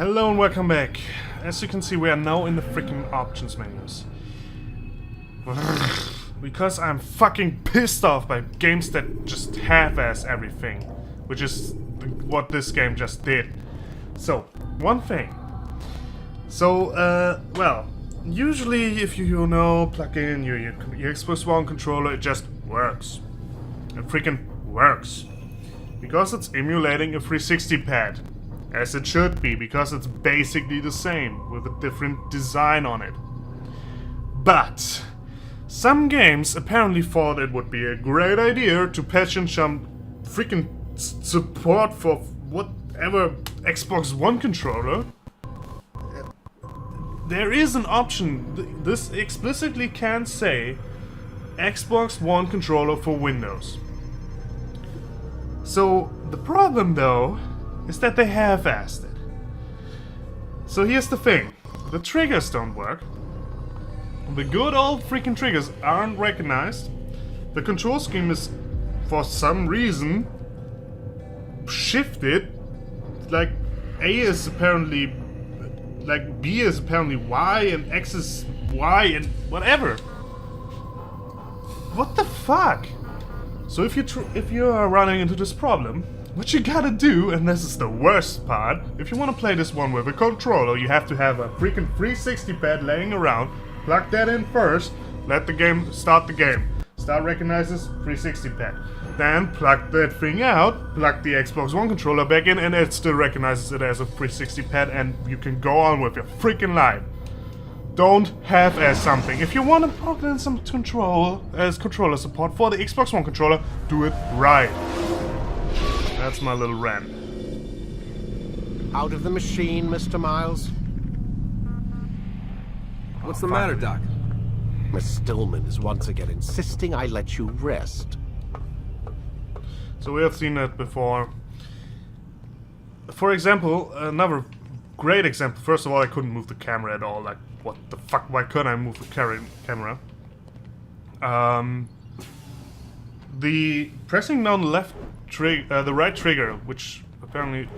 Hello and welcome back. As you can see, we are now in the freaking options menus. Because I'm fucking pissed off by games that just half-ass everything. Which is what this game just did. So, one thing. So, well, usually if you plug in your Xbox One controller, it just works. It freaking works. Because it's emulating a 360 pad. As it should be, because it's basically the same, with a different design on it. But some games apparently thought it would be a great idea to patch in some freaking support for whatever Xbox One controller. There is an option. This explicitly can say Xbox One controller for Windows. So the problem though is that they half-assed it. So here's the thing. The triggers don't work. The good old freaking triggers aren't recognized. The control scheme is, for some reason, shifted. Like, A is apparently... like, B is apparently Y, and X is Y, and whatever. What the fuck? So if you are running into this problem, what you gotta do, and this is the worst part, if you want to play this one with a controller, you have to have a freaking 360 pad laying around, plug that in first, let the game start the game. Start recognizes 360 pad. Then plug that thing out, plug the Xbox One controller back in, and it still recognizes it as a 360 pad, and you can go on with your freaking life. Don't half-ass something. If you want to plug in some controller support for the Xbox One controller, do it right. That's my little rant. Out of the machine, Mr. Miles? What's the matter, Doc? Miss Stillman is once again insisting I let you rest. So we have seen that before. For example, another great example. First of all, I couldn't move the camera at all. Like, what the fuck? Why couldn't I move the camera? The pressing down the right trigger, which apparently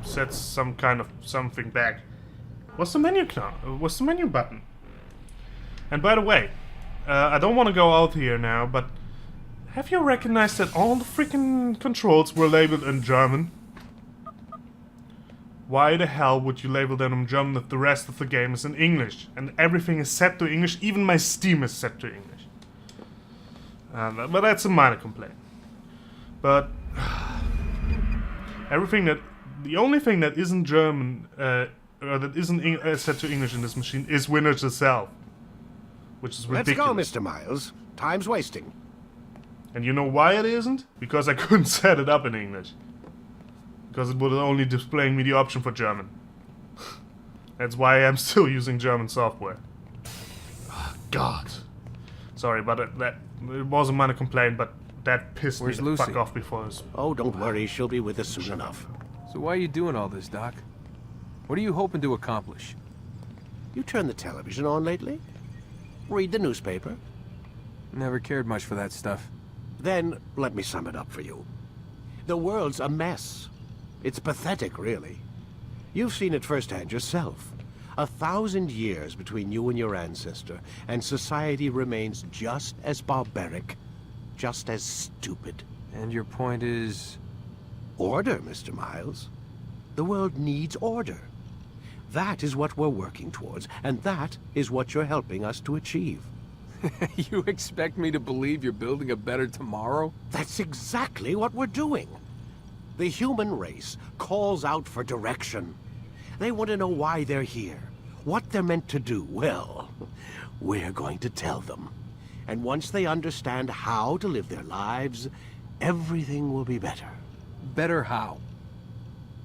sets some kind of something back, was the menu button. And by the way, I don't want to go out here now, but have you recognized that all the freaking controls were labeled in German? Why the hell would you label them in German if the rest of the game is in English? And everything is set to English, even my Steam is set to English. But that's a minor complaint. But the only thing that isn't German, or that isn't set to English in this machine is Windows itself. Which is ridiculous. Let's go, Mr. Miles. Time's wasting. And you know why it isn't? Because I couldn't set it up in English. Because it would only displaying me the option for German. That's why I'm still using German software. Oh, God. Sorry, but it was a minor complaint, but that pissed me the fuck off before. Oh, don't worry. She'll be with us soon enough. So why are you doing all this, Doc? What are you hoping to accomplish? You turned the television on lately? Read the newspaper? Never cared much for that stuff. Then, let me sum it up for you. The world's a mess. It's pathetic, really. You've seen it firsthand yourself. 1,000 years between you and your ancestor, and society remains just as barbaric, just as stupid. And your point is? Order, Mr. Miles. The world needs order. That is what we're working towards, and that is what you're helping us to achieve. You expect me to believe you're building a better tomorrow? That's exactly what we're doing. The human race calls out for direction. They want to know why they're here, what they're meant to do. Well, we're going to tell them. And once they understand how to live their lives, everything will be better. Better how?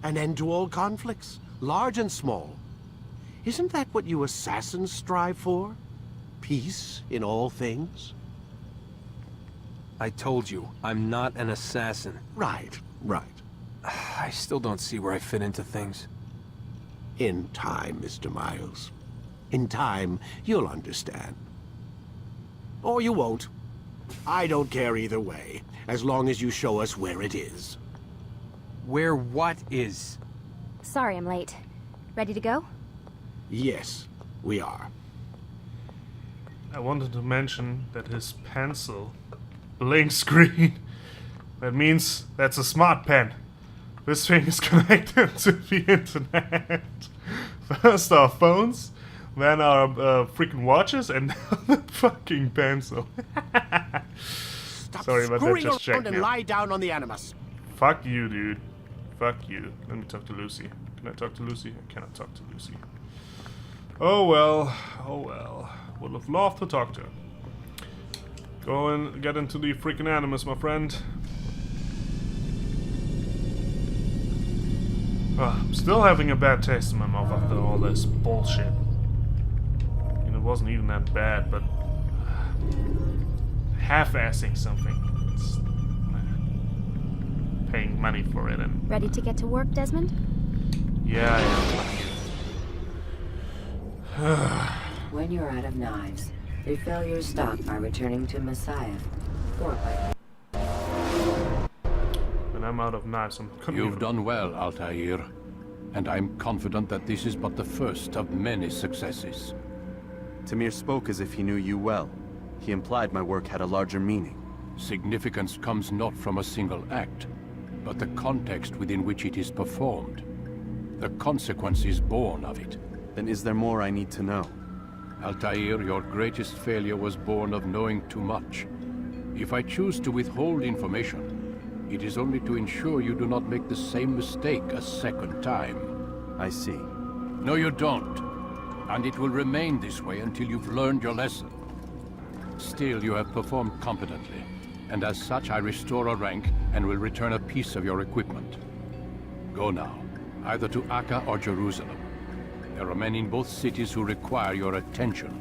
An end to all conflicts, large and small. Isn't that what you assassins strive for? Peace in all things? I told you, I'm not an assassin. Right. I still don't see where I fit into things. In time, Mr. Miles. In time, you'll understand. Or you won't. I don't care either way, as long as you show us where it is. Where what is? Sorry I'm late. Ready to go? Yes, we are. I wanted to mention that his pencil blinks green. That means that's a smart pen. This thing is connected to the internet. First our phones, then our freaking watches, and now the fucking pencil. Stop Sorry, but that screwing just checked around and me. lie down on the Animus. Fuck you, dude. Fuck you. Let me talk to Lucy. Can I talk to Lucy? I cannot talk to Lucy. Oh well. Oh well. Would have loved to talk to her. Go and get into the freaking Animus, my friend. I'm still having a bad taste in my mouth after all this bullshit. And it wasn't even that bad, but half-assing something. It's, paying money for it and... Ready to get to work, Desmond? Yeah, When you're out of knives, refill your stock by returning to Messiah. Or by... When I'm out of knives, I'm... You've done well, Altair. And I'm confident that this is but the first of many successes. Tamir spoke as if he knew you well. He implied my work had a larger meaning. Significance comes not from a single act, but the context within which it is performed. The consequences born of it. Then is there more I need to know? Altair, your greatest failure was born of knowing too much. If I choose to withhold information, it is only to ensure you do not make the same mistake a second time. I see. No, you don't. And it will remain this way until you've learned your lesson. Still, you have performed competently, and as such I restore a rank and will return a piece of your equipment. Go now, either to Akka or Jerusalem. There are men in both cities who require your attention.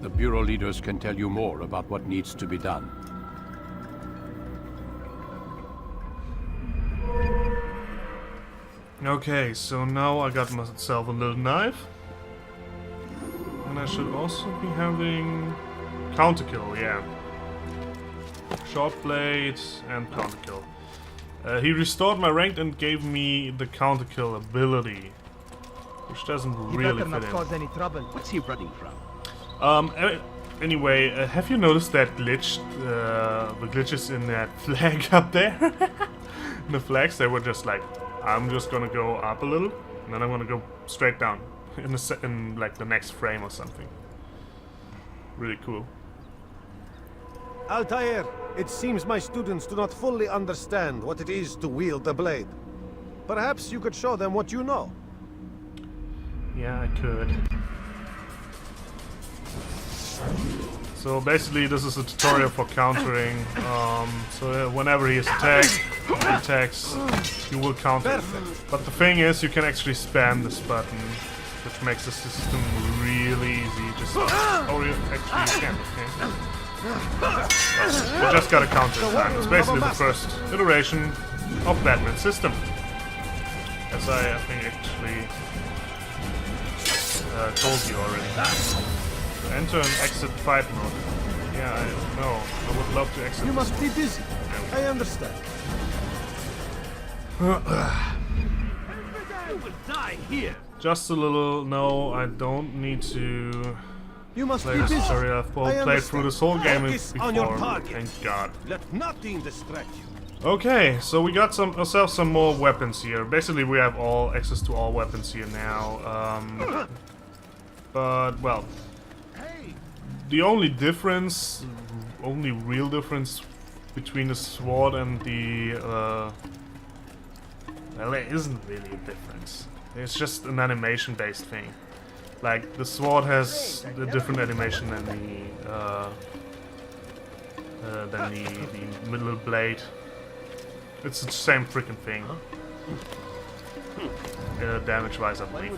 The Bureau leaders can tell you more about what needs to be done. Okay, so now I got myself a little knife. And I should also be having counter kill, yeah. Short blade and counter kill. He restored my rank and gave me the counter kill ability, which doesn't really fit in. Cause any trouble. What's he running from? Anyway, have you noticed that glitch? The glitches in that flag up there? In the flags, they were just like, I'm just gonna go up a little, and then I'm gonna go straight down in like the next frame or something. Really cool. Altair, it seems my students do not fully understand what it is to wield the blade. Perhaps you could show them what you know. Yeah, I could. So basically, this is a tutorial for countering. So whenever he is attacks, you will counter. But the thing is, you can actually spam this button, which makes the system really easy. Just oh, you actually can't. Okay. You just gotta counter in time. It's basically the first iteration of Batman's system, as I think actually told you already. Enter and exit fight mode. Yeah, I know. I would love to exit. You must be busy. I understand. You will die here. Just a little. No, I don't need to You must play be this busy. tutorial. I've played understand. through this whole game Focus on your before. target. Thank God. Let nothing distract you. Okay, so we got ourselves some more weapons here. Basically, we have all access to all weapons here now. But well, the only difference, only real difference between the sword and the well, there isn't really a difference. It's just an animation-based thing. Like the sword has a different animation than the middle blade. It's the same freaking thing. Damage-wise, I believe.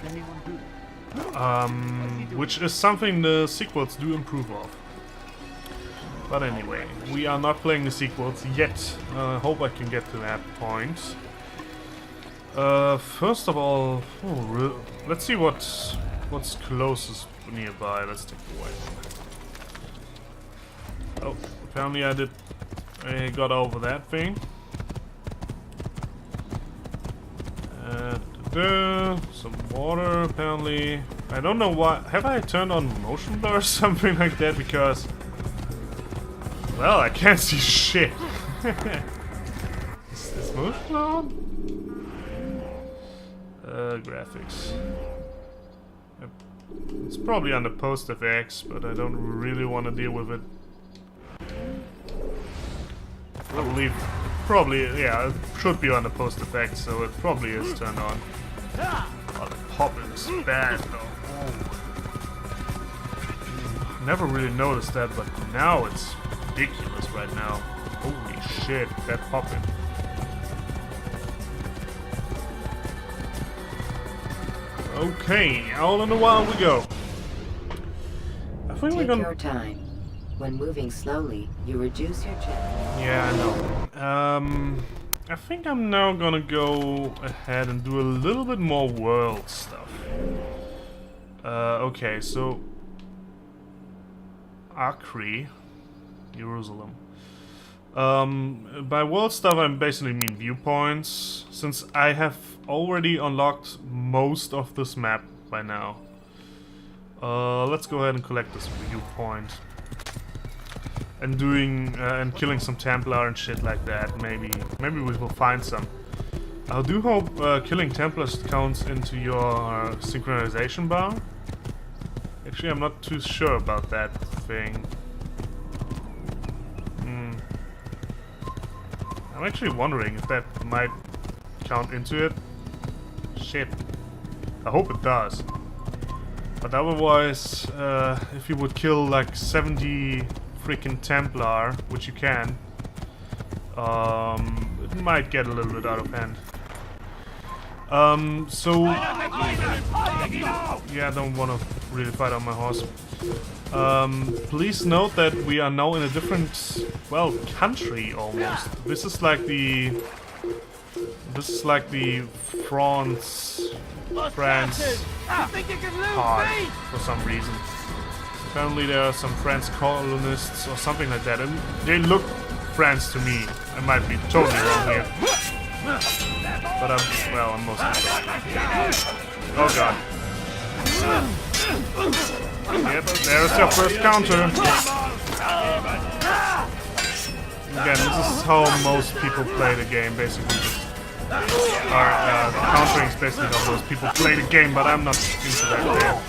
Which is something the sequels do improve of. But anyway, we are not playing the sequels yet. I hope I can get to that point. First of all, let's see what's closest nearby. Let's take the white one. Oh, apparently I got over that thing. Some water, apparently. I don't know why. Have I turned on motion blur or something like that? Because, well, I can't see shit. Is motion blur on? Graphics. It's probably under post FX, but I don't really want to deal with it. I believe, probably, yeah, it should be under post effects, so it probably is turned on. Oh, the popping is bad though. Never really noticed that, but now it's ridiculous right now. Holy shit, that popping. Okay, all in a while we go. I think we're gonna... Take your time. When moving slowly, you reduce your chance. Yeah, I know. I think I'm now gonna go ahead and do a little bit more world stuff. Okay, so... Acre, Jerusalem. By world stuff I basically mean viewpoints, since I have already unlocked most of this map by now. Let's go ahead and collect this viewpoint. And doing and killing some Templar and shit like that. Maybe we will find some. I do hope killing Templars counts into your synchronization bar. Actually, I'm not too sure about that thing. I'm actually wondering if that might count into it. Shit. I hope it does. But otherwise, if you would kill like 70 freaking Templar, which you can, it might get a little bit out of hand. So yeah, I don't want to really fight on my horse. Please note that we are now in a different, well, country almost. This is like the France part for some reason. Apparently there are some French colonists or something like that, and they look France to me. I might be totally wrong here. But I'm mostly wrong. Oh god. Yep, there's your first counter. Again, this is how most people play the game, basically. Countering is basically how most people play the game, but I'm not into that game.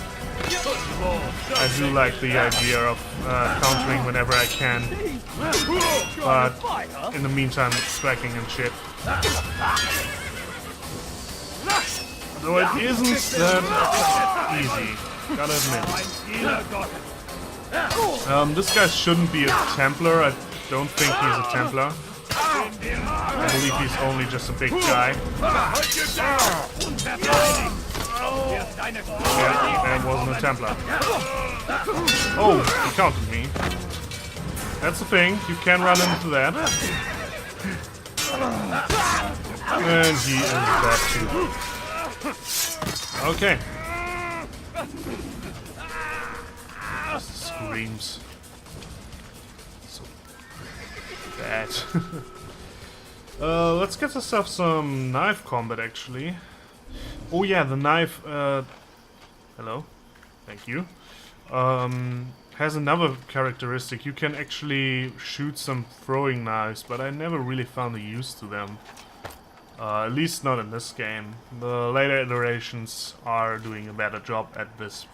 I do like the idea of countering whenever I can, but in the meantime, striking and shit. Though it isn't that easy, gotta admit. This guy shouldn't be a Templar. I don't think he's a Templar. I believe he's only just a big guy. Yeah, that wasn't a Templar. Oh, he counted me. That's the thing, you can run into that. And he is dead too. Okay. Just screams. So bad. Let's get ourselves some knife combat actually. Oh yeah, the knife, hello, thank you, has another characteristic. You can actually shoot some throwing knives, but I never really found a use to them. At least not in this game. The later iterations are doing a better job at this